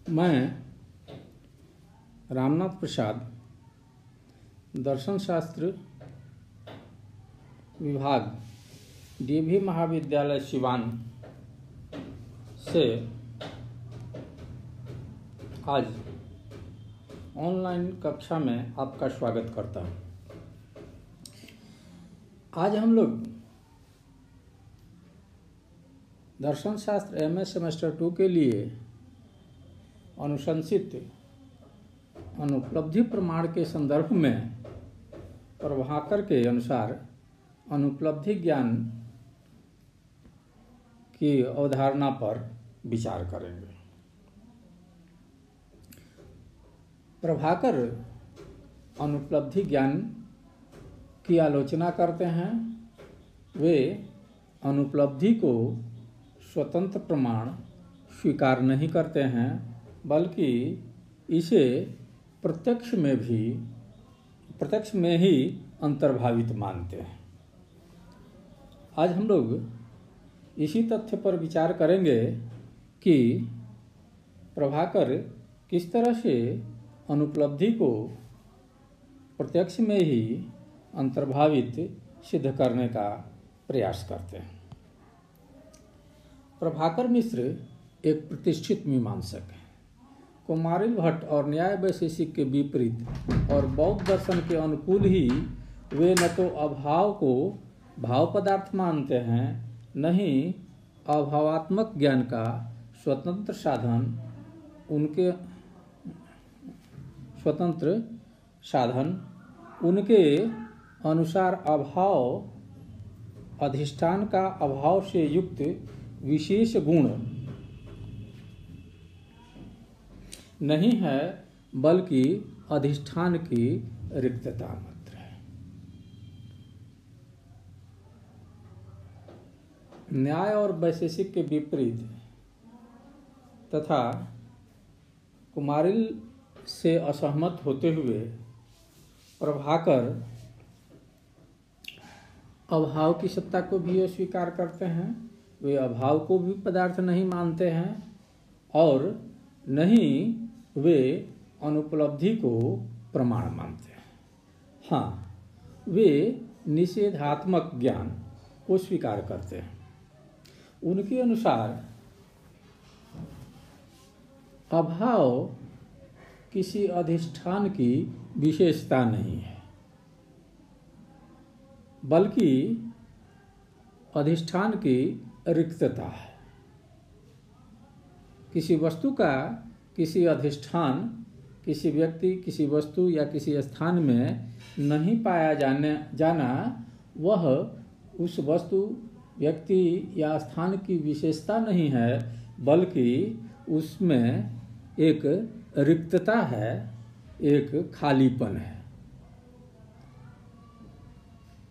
मैं रामनाथ प्रसाद दर्शन शास्त्र विभाग डीवी महाविद्यालय सिवान से आज ऑनलाइन कक्षा में आपका स्वागत करता हूँ। आज हम लोग दर्शन शास्त्र एमए सेमेस्टर 2 के लिए अनुशंसित अनुपलब्धि प्रमाण के संदर्भ में प्रभाकर के अनुसार अनुपलब्धि ज्ञान की अवधारणा पर विचार करेंगे। प्रभाकर अनुपलब्धि ज्ञान की आलोचना करते हैं। वे अनुपलब्धि को स्वतंत्र प्रमाण स्वीकार नहीं करते हैं, बल्कि इसे प्रत्यक्ष में ही अंतर्भावित मानते हैं। आज हम लोग इसी तथ्य पर विचार करेंगे कि प्रभाकर किस तरह से अनुपलब्धि को प्रत्यक्ष में ही अंतर्भावित सिद्ध करने का प्रयास करते हैं। प्रभाकर मिश्र एक प्रतिष्ठित मीमांसक हैं। कुमारिल भट्ट और न्याय वैशेषिक के विपरीत और बौद्ध दर्शन के अनुकूल ही वे न तो अभाव को भाव पदार्थ मानते हैं, न ही अभावात्मक ज्ञान का स्वतंत्र साधन उनके अनुसार अभाव अधिष्ठान का अभाव से युक्त विशेष गुण नहीं है, बल्कि अधिष्ठान की रिक्तता मात्र है। न्याय और वैशेषिक के विपरीत तथा कुमारिल से असहमत होते हुए प्रभाकर अभाव की सत्ता को भी अस्वीकार करते हैं। वे अभाव को भी पदार्थ नहीं मानते हैं और नहीं वे अनुपलब्धि को प्रमाण मानते हैं। हाँ, वे निषेधात्मक ज्ञान को स्वीकार करते हैं। उनके अनुसार अभाव किसी अधिष्ठान की विशेषता नहीं है, बल्कि अधिष्ठान की रिक्तता है। किसी वस्तु का किसी अधिष्ठान, किसी व्यक्ति, किसी वस्तु या किसी स्थान में नहीं पाया जाना वह उस वस्तु, व्यक्ति या स्थान की विशेषता नहीं है, बल्कि उसमें एक रिक्तता है, एक खालीपन है।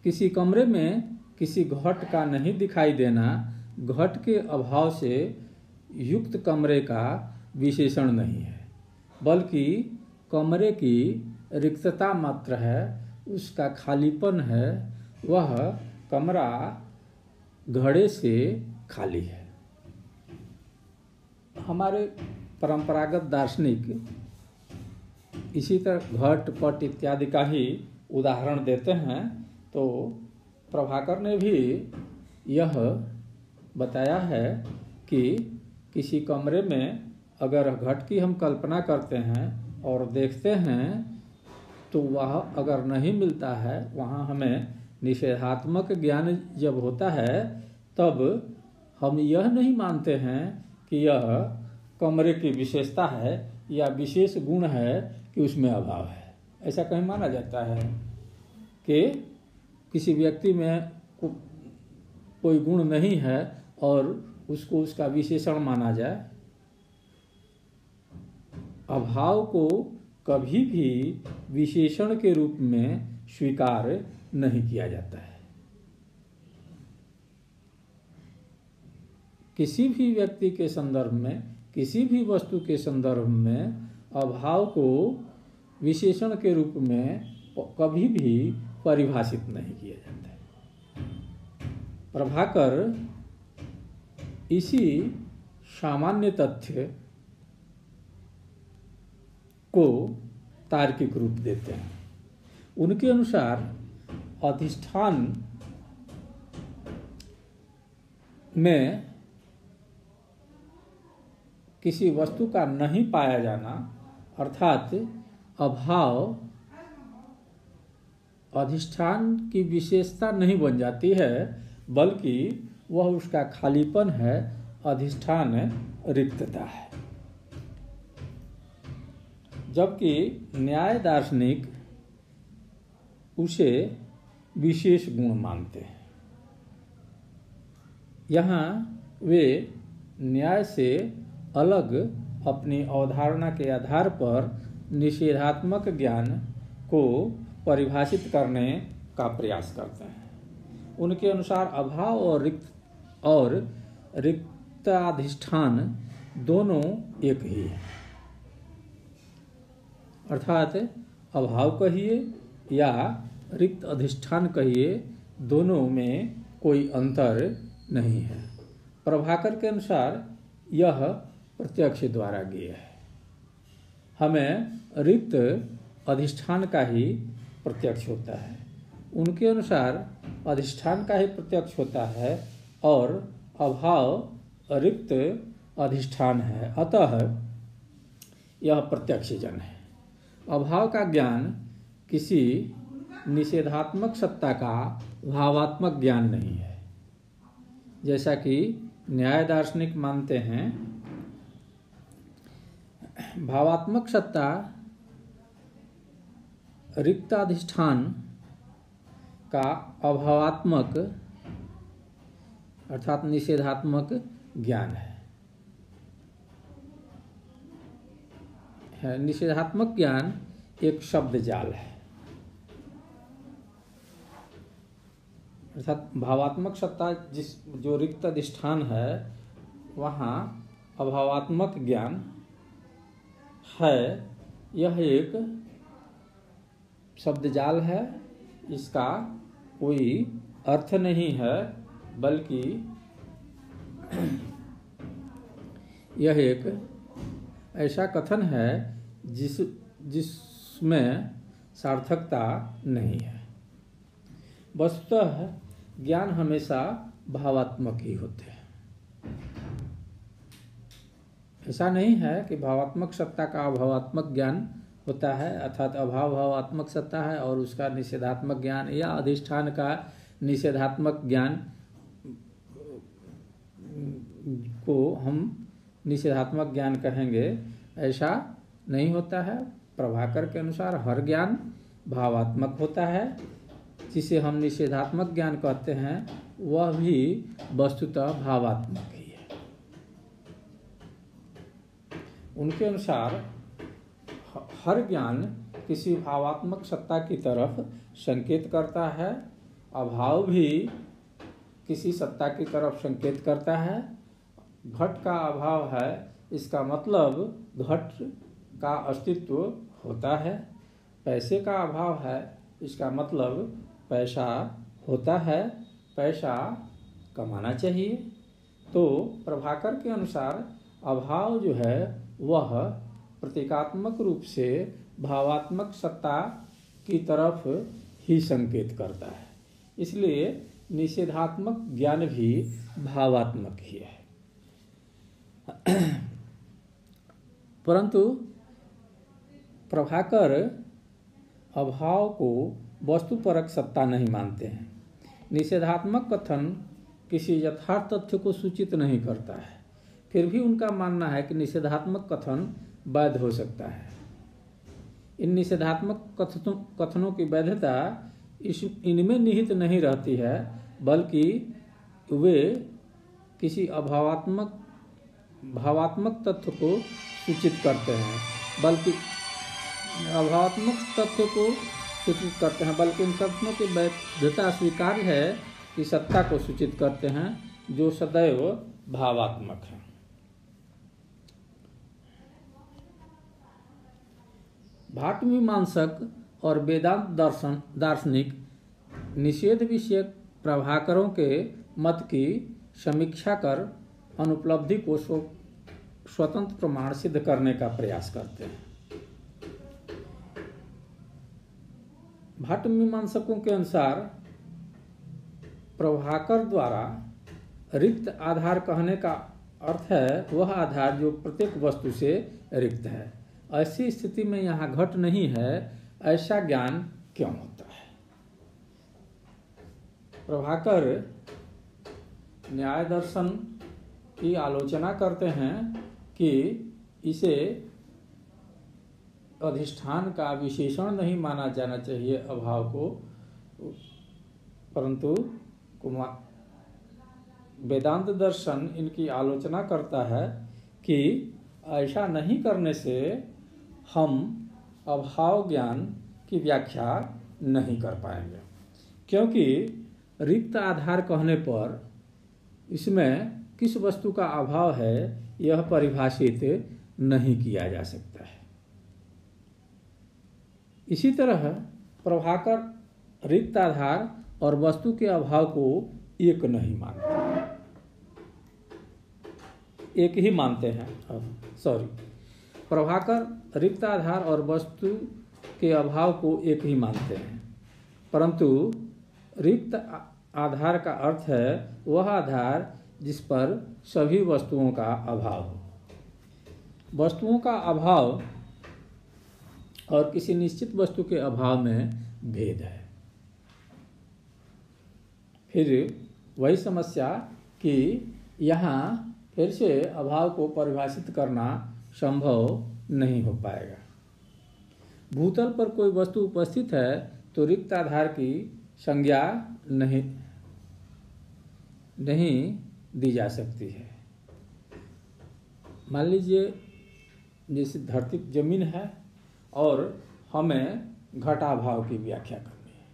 किसी कमरे में किसी घट का नहीं दिखाई देना घट के अभाव से युक्त कमरे का विशेषण नहीं है, बल्कि कमरे की रिक्तता मात्र है, उसका खालीपन है। वह कमरा घड़े से खाली है। हमारे परंपरागत दार्शनिक इसी तरह घट, पट इत्यादि का ही उदाहरण देते हैं। तो प्रभाकर ने भी यह बताया है कि किसी कमरे में अगर घट की हम कल्पना करते हैं और देखते हैं तो वह अगर नहीं मिलता है, वहाँ हमें निषेधात्मक ज्ञान जब होता है तब हम यह नहीं मानते हैं कि यह कमरे की विशेषता है या विशेष गुण है कि उसमें अभाव है। ऐसा कहीं माना जाता है कि किसी व्यक्ति में कोई गुण नहीं है और उसको उसका विशेषण माना जाए। अभाव को कभी भी विशेषण के रूप में स्वीकार नहीं किया जाता है। किसी भी व्यक्ति के संदर्भ में, किसी भी वस्तु के संदर्भ में अभाव को विशेषण के रूप में कभी भी परिभाषित नहीं किया जाता है। प्रभाकर इसी सामान्य तथ्य को तार्किक रूप देते हैं। उनके अनुसार अधिष्ठान में किसी वस्तु का नहीं पाया जाना अर्थात अभाव अधिष्ठान की विशेषता नहीं बन जाती है, बल्कि वह उसका खालीपन है, अधिष्ठान रिक्तता है। जबकि न्याय दार्शनिक उसे विशेष गुण मानते हैं। यहाँ वे न्याय से अलग अपनी अवधारणा के आधार पर निषेधात्मक ज्ञान को परिभाषित करने का प्रयास करते हैं। उनके अनुसार अभाव और रिक्ताधिष्ठान दोनों एक ही है, अर्थात अभाव कहिए या रिक्त अधिष्ठान कहिए, दोनों में कोई अंतर नहीं है। प्रभाकर के अनुसार यह प्रत्यक्ष द्वारा ज्ञेय है। हमें रिक्त अधिष्ठान का ही प्रत्यक्ष होता है, उनके अनुसार अधिष्ठान का ही प्रत्यक्ष होता है और अभाव रिक्त अधिष्ठान है, अतः यह प्रत्यक्षजन है। अभाव का ज्ञान किसी निषेधात्मक सत्ता का भावात्मक ज्ञान नहीं है। जैसा कि न्याय दार्शनिक मानते हैं, भावात्मक सत्ता रिक्ताधिष्ठान का अभावात्मक अर्थात निषेधात्मक ज्ञान है। निषेधात्मक ज्ञान एक शब्द जाल है, अर्थात भावात्मक सत्ता जो रिक्त अधिष्ठान है वहाँ अभावात्मक ज्ञान है, यह एक शब्द जाल है, इसका कोई अर्थ नहीं है, बल्कि यह एक ऐसा कथन है जिसमें सार्थकता नहीं है। वस्तुतः ज्ञान हमेशा भावात्मक ही होते हैं। ऐसा नहीं है कि भावात्मक सत्ता का अभावात्मक ज्ञान होता है, अर्थात अभाव भावात्मक सत्ता है और उसका निषेधात्मक ज्ञान, या अधिष्ठान का निषेधात्मक ज्ञान को हम निषेधात्मक ज्ञान कहेंगे, ऐसा नहीं होता है। प्रभाकर के अनुसार हर ज्ञान भावात्मक होता है, जिसे हम निषेधात्मक ज्ञान कहते हैं वह भी वस्तुतः भावात्मक ही है। उनके अनुसार हर ज्ञान किसी भावात्मक सत्ता की तरफ संकेत करता है, अभाव भी किसी सत्ता की तरफ संकेत करता है। घट का अभाव है, इसका मतलब घट का अस्तित्व होता है। पैसे का अभाव है, इसका मतलब पैसा होता है, पैसा कमाना चाहिए। तो प्रभाकर के अनुसार अभाव जो है वह प्रतीकात्मक रूप से भावात्मक सत्ता की तरफ ही संकेत करता है, इसलिए निषेधात्मक ज्ञान भी भावात्मक ही है। परंतु प्रभाकर अभाव को वस्तुपरक सत्ता नहीं मानते हैं। निषेधात्मक कथन किसी यथार्थ तथ्य को सूचित नहीं करता है, फिर भी उनका मानना है कि निषेधात्मक कथन वैध हो सकता है। इन निषेधात्मक कथनों की वैधता इनमें निहित नहीं रहती है, बल्कि वे किसी भावात्मक तथ्य को सूचित करते हैं, बल्कि इन कथनों की वैधता स्वीकार्य है कि सत्ता को सूचित करते हैं जो सदैव भावात्मक है। भाटमीमांसक और वेदांत दार्शनिक निषेध विषयक प्रभाकरों के मत की समीक्षा कर अनुपलब्धि को स्वतंत्र प्रमाण सिद्ध करने का प्रयास करते हैं। भाट मीमांसकों के अनुसार प्रभाकर द्वारा रिक्त आधार कहने का अर्थ है वह आधार जो प्रत्येक वस्तु से रिक्त है। ऐसी स्थिति में यहाँ घट नहीं है, ऐसा ज्ञान क्यों होता है? प्रभाकर न्याय दर्शन की आलोचना करते हैं कि इसे अधिष्ठान का विशेषण नहीं माना जाना चाहिए अभाव को, परंतु वेदांत दर्शन इनकी आलोचना करता है कि ऐसा नहीं करने से हम अभाव ज्ञान की व्याख्या नहीं कर पाएंगे, क्योंकि रिक्त आधार कहने पर इसमें किस वस्तु का अभाव है यह परिभाषित नहीं किया जा सकता है। इसी तरह प्रभाकर रिक्त आधार और वस्तु के अभाव को एक नहीं मानते, एक ही मानते हैं। प्रभाकर रिक्त आधार और वस्तु के अभाव को एक ही मानते हैं, परंतु रिक्त आधार का अर्थ है वह आधार जिस पर सभी वस्तुओं का अभाव हो। वस्तुओं का अभाव और किसी निश्चित वस्तु के अभाव में भेद है। फिर वही समस्या कि यहाँ फिर से अभाव को परिभाषित करना संभव नहीं हो पाएगा। भूतल पर कोई वस्तु उपस्थित है तो रिक्त आधार की संज्ञा नहीं दी जा सकती है। मान लीजिए जैसे धरती जमीन है और हमें घटाभाव की व्याख्या करनी है।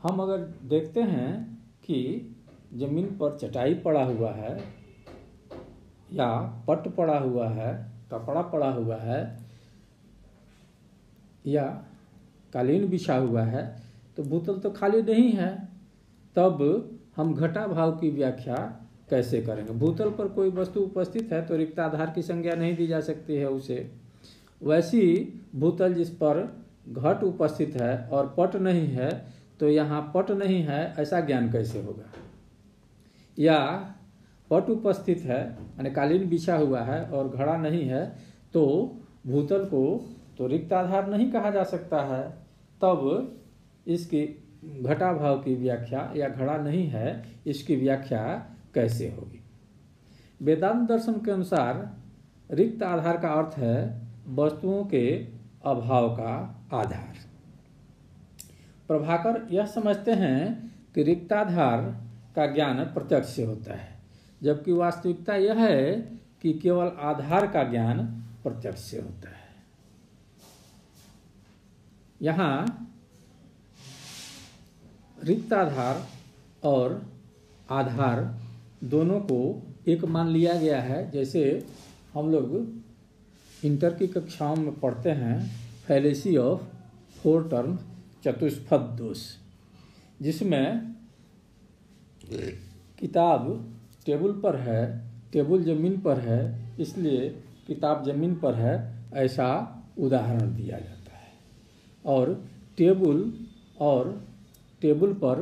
हम अगर देखते हैं कि जमीन पर चटाई पड़ा हुआ है या पट पड़ा हुआ है, कपड़ा पड़ा हुआ है या कालीन बिछा हुआ है, तो भूतल तो खाली नहीं है, तब हम घटाभाव की व्याख्या कैसे करेंगे? भूतल पर कोई वस्तु उपस्थित है तो रिक्त आधार की संज्ञा नहीं दी जा सकती है उसे। वैसी भूतल जिस पर घट उपस्थित है और पट नहीं है, तो यहाँ पट नहीं है ऐसा ज्ञान कैसे होगा? या पट उपस्थित है यानी कालीन बिछा हुआ है और घड़ा नहीं है, तो भूतल को तो रिक्त आधार नहीं कहा जा सकता है, तब इसकी घटाभाव की व्याख्या या घड़ा नहीं है इसकी व्याख्या कैसे होगी? वेदांत दर्शन के अनुसार रिक्त आधार का अर्थ है वस्तुओं के अभाव का आधार। प्रभाकर यह समझते हैं कि रिक्ताधार का ज्ञान प्रत्यक्ष से होता है, जबकि वास्तविकता यह है कि केवल आधार का ज्ञान प्रत्यक्ष से होता है। यहाँ रिक्त आधार और आधार दोनों को एक मान लिया गया है। जैसे हम लोग इंटर की कक्षाओं में पढ़ते हैं फैलेसी ऑफ फोर टर्म चतुष्पद दोष, जिसमें किताब टेबल पर है, टेबल जमीन पर है, इसलिए किताब जमीन पर है ऐसा उदाहरण दिया जाता है, और टेबल और टेबल पर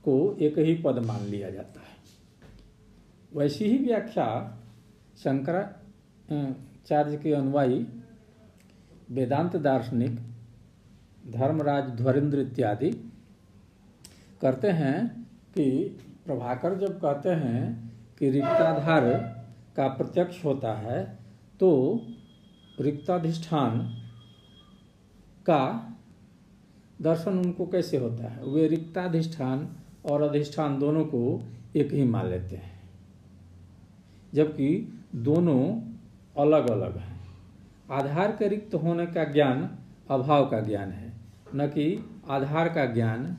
को एक ही पद मान लिया जाता है। वैसी ही व्याख्या शंकराचार्य के अनुयायी वेदांत दार्शनिक धर्मराज ध्वरेंद्र इत्यादि करते हैं कि प्रभाकर जब कहते हैं कि रिक्ताधार का प्रत्यक्ष होता है, तो रिक्ताधिष्ठान का दर्शन उनको कैसे होता है? वे रिक्ताधिष्ठान और अधिष्ठान दोनों को एक ही मान लेते हैं, जबकि दोनों अलग अलग हैं। आधार के रिक्त होने का ज्ञान अभाव का ज्ञान है, न कि आधार का ज्ञान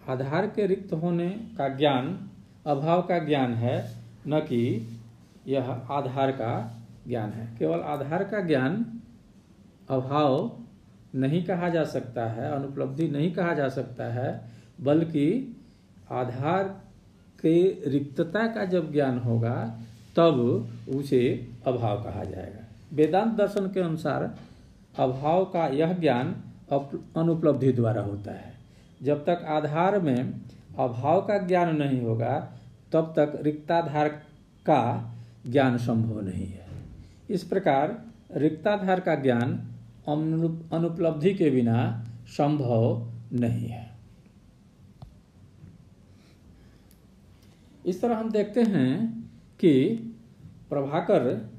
आधार के रिक्त होने का ज्ञान अभाव का ज्ञान है, न कि यह आधार का ज्ञान है। केवल आधार का ज्ञान अभाव नहीं कहा जा सकता है, अनुपलब्धि नहीं कहा जा सकता है, बल्कि आधार के रिक्तता का जब ज्ञान होगा तब उसे अभाव कहा जाएगा। वेदांत दर्शन के अनुसार अभाव का यह ज्ञान अनुपलब्धि द्वारा होता है। जब तक आधार में अभाव का ज्ञान नहीं होगा तब तक रिक्ताधार का ज्ञान संभव नहीं है। इस प्रकार रिक्ताधार का ज्ञान अनुपलब्धि के बिना संभव नहीं है। इस तरह हम देखते हैं कि प्रभाकर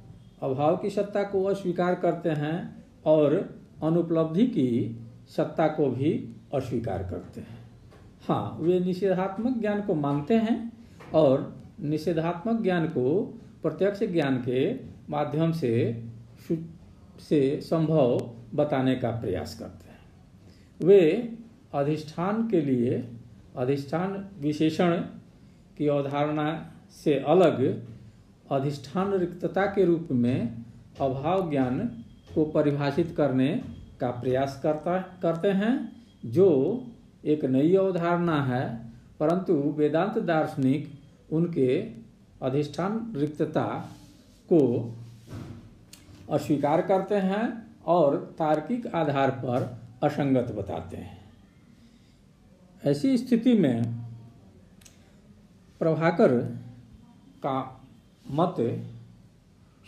अभाव की सत्ता को अस्वीकार करते हैं और अनुपलब्धि की सत्ता को भी अस्वीकार करते हैं। हाँ, वे निषेधात्मक ज्ञान को मानते हैं और निषेधात्मक ज्ञान को प्रत्यक्ष ज्ञान के माध्यम से संभव बताने का प्रयास करते हैं। वे अधिष्ठान के लिए अधिष्ठान विशेषण की अवधारणा से अलग अधिष्ठान रिक्तता के रूप में अभाव ज्ञान को परिभाषित करने का प्रयास करते हैं, जो एक नई अवधारणा है, परंतु वेदांत दार्शनिक उनके अधिष्ठान रिक्तता को अस्वीकार करते हैं और तार्किक आधार पर असंगत बताते हैं। ऐसी स्थिति में प्रभाकर का मत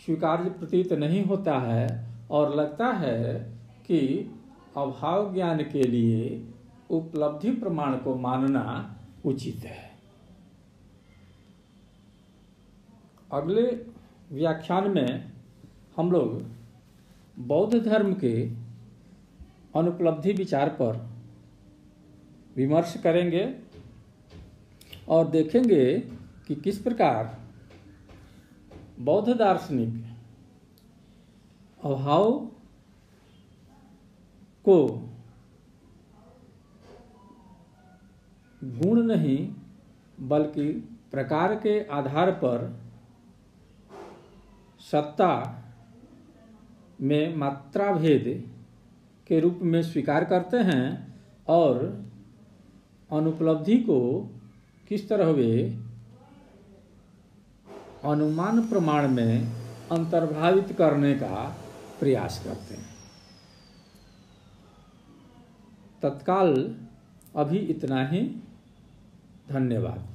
स्वीकार्य प्रतीत नहीं होता है और लगता है कि अभाव ज्ञान के लिए उपलब्धि प्रमाण को मानना उचित है। अगले व्याख्यान में हम लोग बौद्ध धर्म के अनुपलब्धि विचार पर विमर्श करेंगे और देखेंगे कि किस प्रकार बौद्ध दार्शनिक अभाव को गुण नहीं बल्कि प्रकार के आधार पर सत्ता में मात्रा भेद के रूप में स्वीकार करते हैं और अनुपलब्धि को किस तरह वे अनुमान प्रमाण में अंतर्भावित करने का प्रयास करते हैं। तत्काल अभी इतना ही। धन्यवाद।